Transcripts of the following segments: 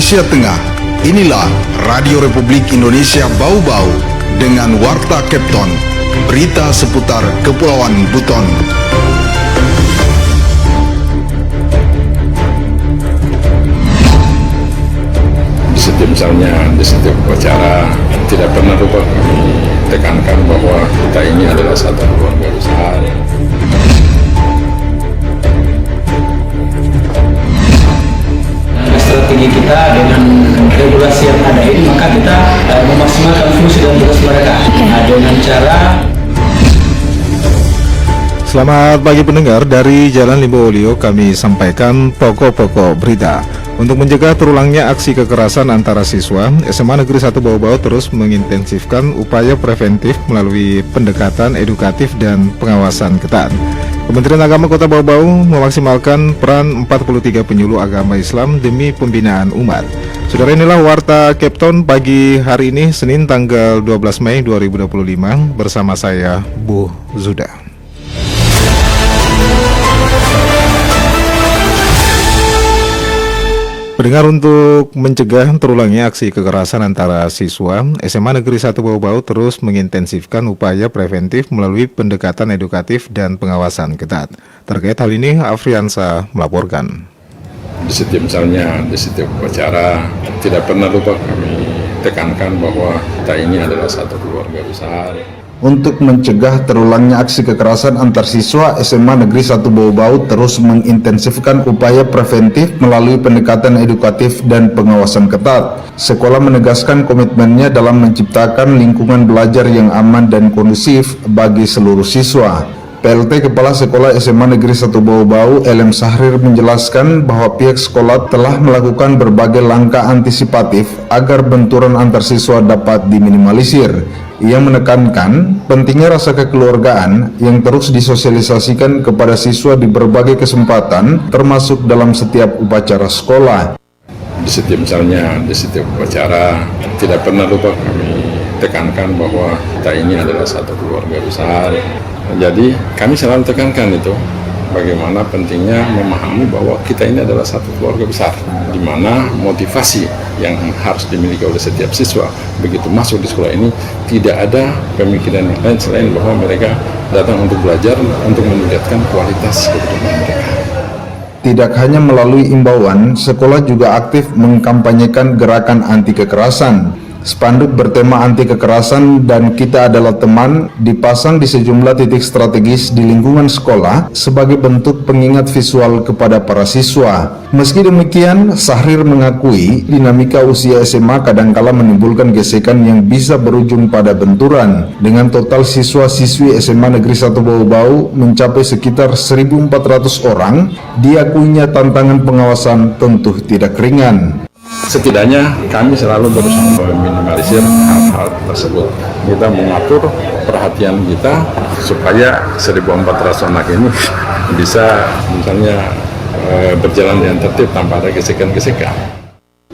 Indonesia Tengah. Inilah Radio Republik Indonesia Bau-Bau dengan Warta Kepton, berita seputar Kepulauan Buton. Misalnya di setiap upacara tidak pernah lupa kami tekankan bahwa kita ini adalah satu keluarga besar. Strategi kita dengan regulasi yang ada ini, maka kita memaksimalkan fungsi dan tugas mereka dengan cara. Selamat pagi pendengar, dari Jalan Limbowolio kami sampaikan pokok-pokok berita. Untuk mencegah terulangnya aksi kekerasan antara siswa, SMA Negeri 1 Bau-Bau terus mengintensifkan upaya preventif melalui pendekatan edukatif dan pengawasan ketat. Kementerian Agama Kota Bau-Bau memaksimalkan peran 43 penyuluh agama Islam demi pembinaan umat. Saudara, inilah Warta Kepton pagi hari ini, Senin tanggal 12 Mei 2025, bersama saya, Bu Zuda. Pendengar, untuk mencegah terulangnya aksi kekerasan antara siswa, SMA Negeri 1 Bau-Bau terus mengintensifkan upaya preventif melalui pendekatan edukatif dan pengawasan ketat. Terkait hal ini, Afriansa melaporkan. Di setiap upacara tidak pernah lupa kami tekankan bahwa kita ini adalah satu keluarga besar. Untuk mencegah terulangnya aksi kekerasan antar siswa, SMA Negeri 1 Bau-Bau terus mengintensifkan upaya preventif melalui pendekatan edukatif dan pengawasan ketat. Sekolah menegaskan komitmennya dalam menciptakan lingkungan belajar yang aman dan kondusif bagi seluruh siswa. PLT Kepala Sekolah SMA Negeri 1 Bau-Bau, Elem Sahrir, menjelaskan bahwa pihak sekolah telah melakukan berbagai langkah antisipatif agar benturan antar siswa dapat diminimalisir. Ia menekankan pentingnya rasa kekeluargaan yang terus disosialisasikan kepada siswa di berbagai kesempatan, termasuk dalam setiap upacara sekolah. Di setiap upacara tidak pernah lupa kami tekankan bahwa kita ini adalah satu keluarga besar. Jadi kami selalu tekankan itu, bagaimana pentingnya memahami bahwa kita ini adalah satu keluarga besar, di mana motivasi yang harus dimiliki oleh setiap siswa begitu masuk di sekolah ini tidak ada pemikiran yang lain selain bahwa mereka datang untuk belajar, untuk meningkatkan kualitas kehidupan mereka. Tidak hanya melalui imbauan, sekolah juga aktif mengkampanyekan gerakan anti kekerasan. Spanduk bertema anti kekerasan dan kita adalah teman dipasang di sejumlah titik strategis di lingkungan sekolah sebagai bentuk pengingat visual kepada para siswa. Meski demikian, Sahrir mengakui dinamika usia SMA kadangkala menimbulkan gesekan yang bisa berujung pada benturan. Dengan total siswa-siswi SMA Negeri 1 Bau-Bau mencapai sekitar 1.400 orang, diakuinya tantangan pengawasan tentu tidak ringan. Setidaknya kami selalu berusaha meminimalisir hal-hal tersebut. Kita mengatur perhatian kita supaya 1.400 anak ini bisa misalnya berjalan dengan tertib tanpa ada gesekan-gesekan.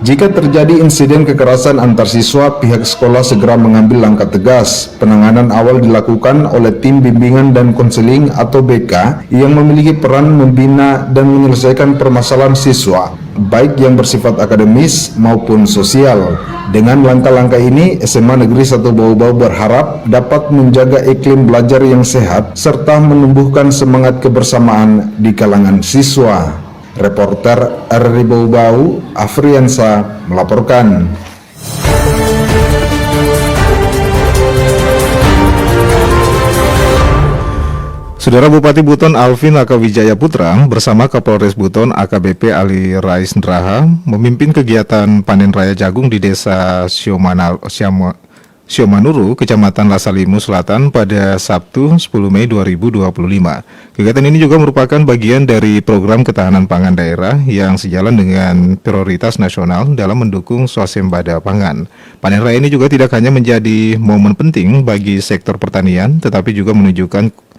Jika terjadi insiden kekerasan antar siswa, pihak sekolah segera mengambil langkah tegas. Penanganan awal dilakukan oleh tim bimbingan dan konseling atau BK yang memiliki peran membina dan menyelesaikan permasalahan siswa, baik yang bersifat akademis maupun sosial. Dengan langkah-langkah ini, SMA Negeri 1 Bau-Bau berharap dapat menjaga iklim belajar yang sehat serta menumbuhkan semangat kebersamaan di kalangan siswa. Reporter RRI Bau-Bau, Afriansa melaporkan. Saudara, Bupati Buton Alvin Akawijaya Putra bersama Kapolres Buton AKBP Ali Rais Ndraha memimpin kegiatan panen raya jagung di Desa Siomanuru, Kecamatan Lasalimu Selatan pada Sabtu 10 Mei 2025. Kegiatan ini juga merupakan bagian dari program ketahanan pangan daerah yang sejalan dengan prioritas nasional dalam mendukung swasembada pangan. Panen raya ini juga tidak hanya menjadi momen penting bagi sektor pertanian, tetapi juga menunjukkan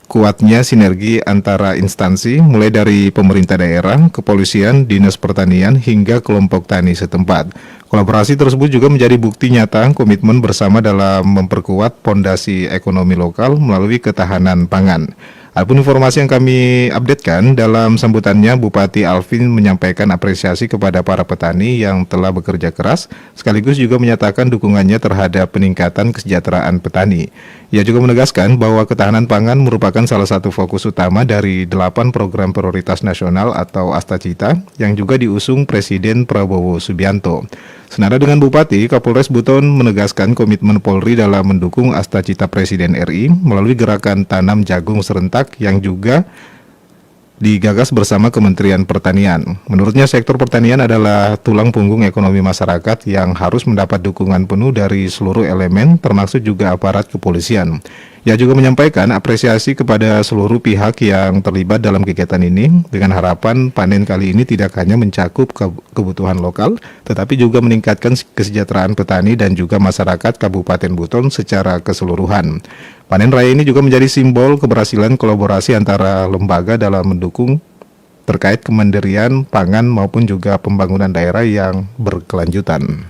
kuatnya sinergi antara instansi mulai dari pemerintah daerah, kepolisian, dinas pertanian hingga kelompok tani setempat. Kolaborasi tersebut juga menjadi bukti nyata komitmen bersama dalam memperkuat fondasi ekonomi lokal melalui ketahanan pangan. Adapun informasi yang kami updatekan dalam sambutannya, Bupati Alvin menyampaikan apresiasi kepada para petani yang telah bekerja keras, sekaligus juga menyatakan dukungannya terhadap peningkatan kesejahteraan petani. Ia juga menegaskan bahwa ketahanan pangan merupakan salah satu fokus utama dari 8 program prioritas nasional atau Astacita yang juga diusung Presiden Prabowo Subianto. Senada dengan Bupati, Kapolres Buton menegaskan komitmen Polri dalam mendukung Astacita Presiden RI melalui gerakan tanam jagung serentak yang juga digagas bersama Kementerian Pertanian. Menurutnya sektor pertanian adalah tulang punggung ekonomi masyarakat yang harus mendapat dukungan penuh dari seluruh elemen termasuk juga aparat kepolisian. Ia juga menyampaikan apresiasi kepada seluruh pihak yang terlibat dalam kegiatan ini dengan harapan panen kali ini tidak hanya mencakup kebutuhan lokal tetapi juga meningkatkan kesejahteraan petani dan juga masyarakat Kabupaten Buton secara keseluruhan. Panen raya ini juga menjadi simbol keberhasilan kolaborasi antara lembaga dalam mendukung terkait kemandirian pangan maupun juga pembangunan daerah yang berkelanjutan.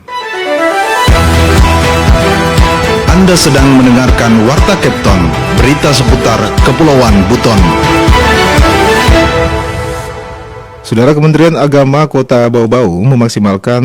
Anda sedang mendengarkan Warta Kepton, berita seputar Kepulauan Buton. Saudara, Kementerian Agama Kota Bau-Bau memaksimalkan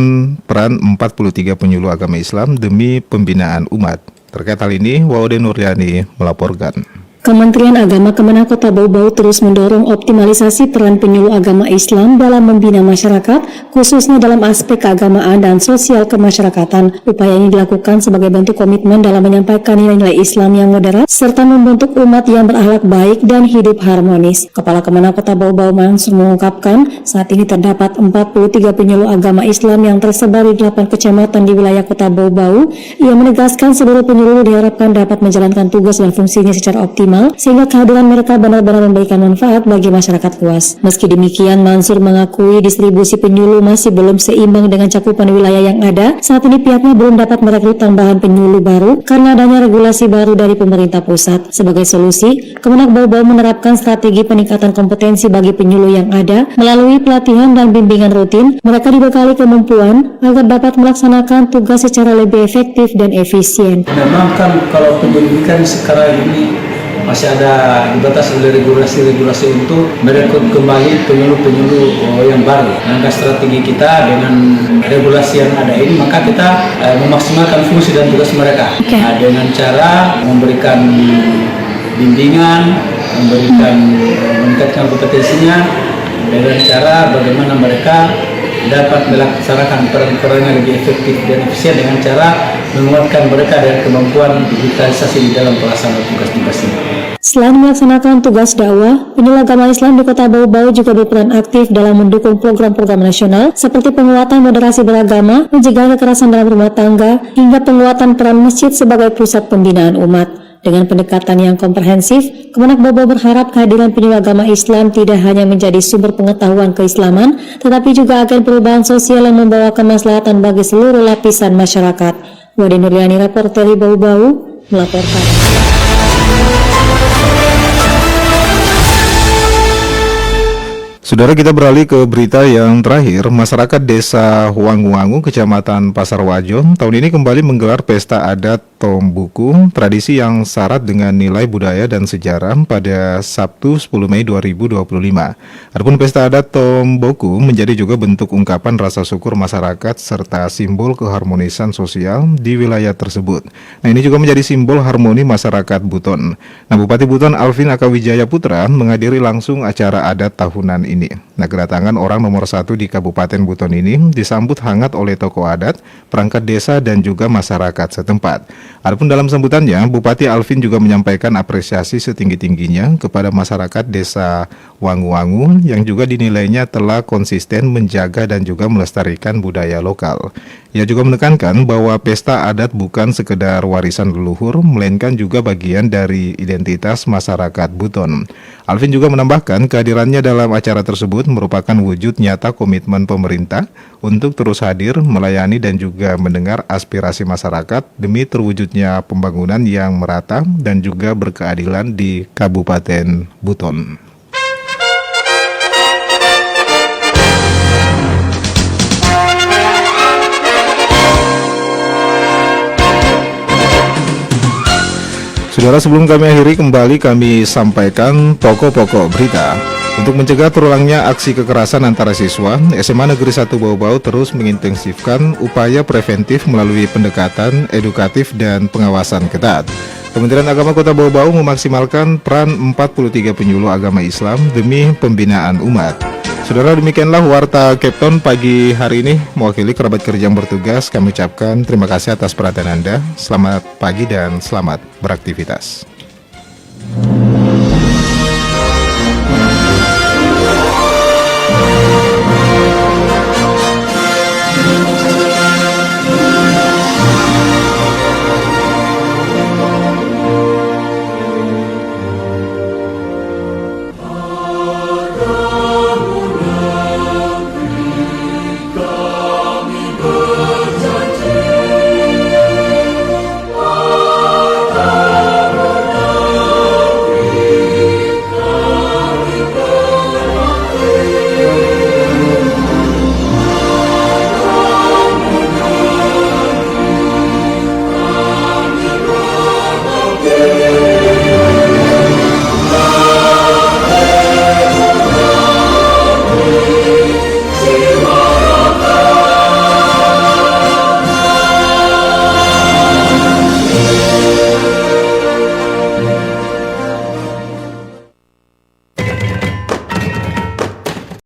peran 43 penyuluh agama Islam demi pembinaan umat. Terkait hal ini, Waude Nuriani melaporkan. Kementerian Agama Kemenak Kota Bau-Bau terus mendorong optimalisasi peran penyuluh agama Islam dalam membina masyarakat, khususnya dalam aspek keagamaan dan sosial kemasyarakatan. Upaya ini dilakukan sebagai bentuk komitmen dalam menyampaikan nilai-nilai Islam yang moderat, serta membentuk umat yang berakhlak baik dan hidup harmonis. Kepala Kemenak Kota Bau-Bau Mansur mengungkapkan, saat ini terdapat 43 penyuluh agama Islam yang tersebar di 8 kecamatan di wilayah Kota Bau-Bau. Ia menegaskan seluruh penyuluh diharapkan dapat menjalankan tugas dan fungsinya secara optimal, sehingga kehadiran mereka benar-benar memberikan manfaat bagi masyarakat luas. Meski demikian, Mansur mengakui distribusi penyuluh masih belum seimbang dengan cakupan wilayah yang ada. Saat ini pihaknya belum dapat merekrut tambahan penyuluh baru karena adanya regulasi baru dari pemerintah pusat. Sebagai solusi, Kemenak Bau-Bau menerapkan strategi peningkatan kompetensi bagi penyuluh yang ada melalui pelatihan dan bimbingan rutin. Mereka dibekali kemampuan agar dapat melaksanakan tugas secara lebih efektif dan efisien. Memang kan kalau pendidikan sekarang ini masih ada dibatasi oleh regulasi-regulasi untuk merekrut kembali penyuluh-penyuluh yang baru. Langkah strategi kita dengan regulasi yang ada ini, maka kita memaksimalkan fungsi dan tugas mereka dengan cara memberikan bimbingan, meningkatkan kompetensinya, dengan cara bagaimana mereka dapat melaksanakan peran-peran yang lebih efektif dan efisien dengan cara menguatkan mereka dan kemampuan digitalisasi di dalam pelaksanaan tugas-tugas ini. Selain melaksanakan tugas dakwah, penyuluh agama Islam di Kota Bau-Bau juga berperan aktif dalam mendukung program-program nasional seperti penguatan moderasi beragama, mencegah kekerasan dalam rumah tangga, hingga penguatan peran masjid sebagai pusat pembinaan umat. Dengan pendekatan yang komprehensif, Kemenak Bau-Bau berharap kehadiran penyuluh agama Islam tidak hanya menjadi sumber pengetahuan keislaman, tetapi juga agen perubahan sosial yang membawa kemaslahatan bagi seluruh lapisan masyarakat. Wade Nuriani, reporter dari Bau-Bau, melaporkan. Saudara, kita beralih ke berita yang terakhir. Masyarakat Desa Wangu-Wangu, Kecamatan Pasar Wajo, tahun ini kembali menggelar pesta adat Tombuku, tradisi yang syarat dengan nilai budaya dan sejarah pada Sabtu 10 Mei 2025. Adapun pesta adat Tombuku menjadi juga bentuk ungkapan rasa syukur masyarakat serta simbol keharmonisan sosial di wilayah tersebut. Nah, ini juga menjadi simbol harmoni masyarakat Buton. Nah, Bupati Buton Alvin Akawijaya Putra menghadiri langsung acara adat tahunan ini. Nah, kedatangan orang nomor 1 di Kabupaten Buton ini disambut hangat oleh tokoh adat, perangkat desa dan juga masyarakat setempat. Adapun dalam sambutannya, Bupati Alvin juga menyampaikan apresiasi setinggi-tingginya kepada masyarakat Desa Wangu-Wangu yang juga dinilainya telah konsisten menjaga dan juga melestarikan budaya lokal. Ia juga menekankan bahwa pesta adat bukan sekedar warisan leluhur, melainkan juga bagian dari identitas masyarakat Buton. Alvin juga menambahkan kehadirannya dalam acara tersebut merupakan wujud nyata komitmen pemerintah untuk terus hadir, melayani dan juga mendengar aspirasi masyarakat demi terwujudnya pembangunan yang merata dan juga berkeadilan di Kabupaten Buton. Saudara, sebelum kami akhiri, kembali kami sampaikan pokok-pokok berita. Untuk mencegah terulangnya aksi kekerasan antara siswa, SMA Negeri 1 Bau-Bau terus mengintensifkan upaya preventif melalui pendekatan edukatif dan pengawasan ketat. Kementerian Agama Kota Bau-Bau memaksimalkan peran 43 penyuluh agama Islam demi pembinaan umat. Saudara, demikianlah Warta Capton pagi hari ini. Mewakili kerabat kerja yang bertugas, kami ucapkan terima kasih atas perhatian Anda. Selamat pagi dan selamat beraktivitas.